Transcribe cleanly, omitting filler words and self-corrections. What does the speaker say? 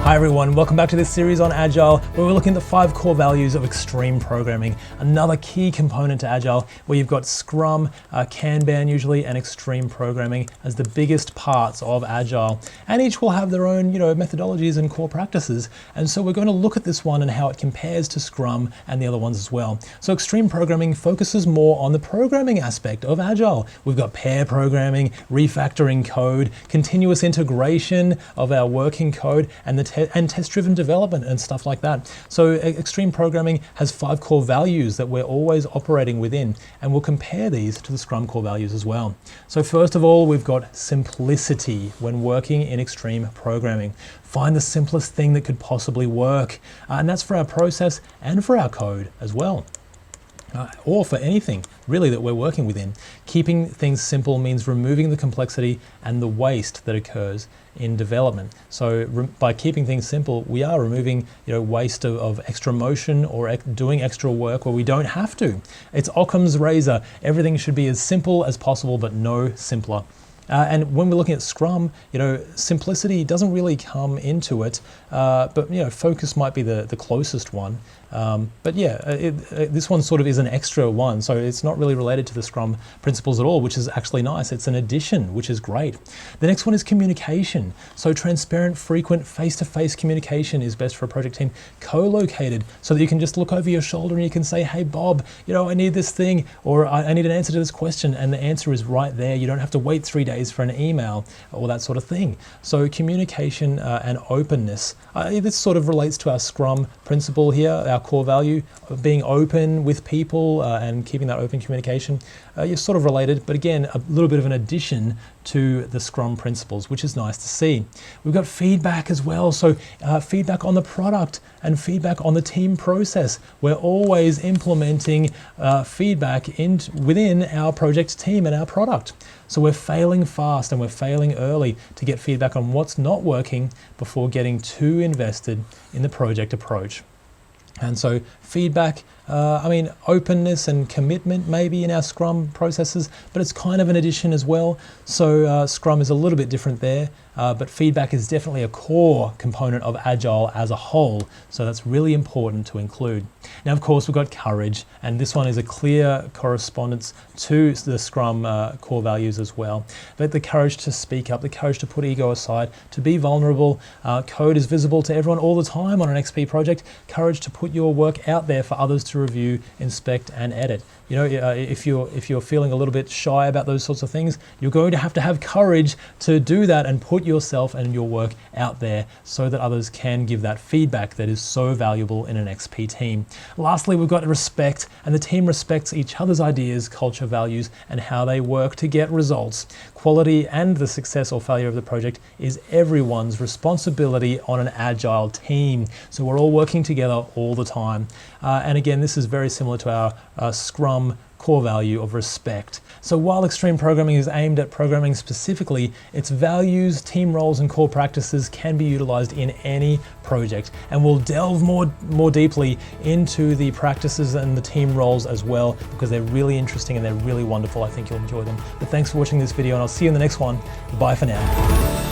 Hi everyone, welcome back to this series on Agile, where we're looking at the 5 core values of extreme programming. Another key component to Agile, where you've got Scrum, Kanban usually, and extreme programming as the biggest parts of Agile. And each will have their own, methodologies and core practices. And so we're going to look at this one and how it compares to Scrum and the other ones as well. So extreme programming focuses more on the programming aspect of Agile. We've got pair programming, refactoring code, continuous integration of our working code, and test-driven development and stuff like that. So extreme programming has 5 core values that we're always operating within, and we'll compare these to the Scrum core values as well. So first of all, we've got simplicity when working in extreme programming. Find the simplest thing that could possibly work, and that's for our process and for our code as well. Or for anything really that we're working within. Keeping things simple means removing the complexity and the waste that occurs in development. So by keeping things simple, we are removing waste of extra motion or doing extra work where we don't have to. It's Occam's razor. Everything should be as simple as possible, but no simpler. And when we're looking at Scrum, simplicity doesn't really come into it, but focus might be the closest one. This one sort of is an extra one, so it's not really related to the Scrum principles at all, which is actually nice. It's an addition, which is great. The next one is communication. So transparent, frequent, face-to-face communication is best for a project team. Co-located, so that you can just look over your shoulder and you can say, hey Bob, I need this thing, or I need an answer to this question, and the answer is right there. You don't have to wait 3 days for an email or that sort of thing. So communication and openness. This sort of relates to our Scrum principle here, our core value of being open with people and keeping that open communication. You're sort of related, but again, a little bit of an addition to the Scrum principles, which is nice to see. We've got feedback as well. So feedback on the product and feedback on the team process. We're always implementing feedback within our project team and our product. So we're failing fast and we're failing early to get feedback on what's not working before getting too invested in the project approach. And so feedback, openness and commitment maybe in our Scrum processes, but it's kind of an addition as well. So Scrum is a little bit different there, but feedback is definitely a core component of Agile as a whole. So that's really important to include. Now, of course, we've got courage, and this one is a clear correspondence to the Scrum core values as well. But the courage to speak up, the courage to put ego aside, to be vulnerable. Code is visible to everyone all the time on an XP project. Courage to put your work out there for others to review, inspect, and edit. If you're feeling a little bit shy about those sorts of things, you're going to have courage to do that and put yourself and your work out there so that others can give that feedback that is so valuable in an XP team. Lastly, we've got respect, and the team respects each other's ideas, culture, values, and how they work to get results. Quality and the success or failure of the project is everyone's responsibility on an Agile team. So we're all working together all the time. And again, this is very similar to our Scrum core value of respect. So while extreme programming is aimed at programming specifically, its values, team roles, and core practices can be utilized in any project. And we'll delve more deeply into the practices and the team roles as well, because they're really interesting and they're really wonderful. I think you'll enjoy them. But thanks for watching this video, and I'll see you in the next one. Bye for now.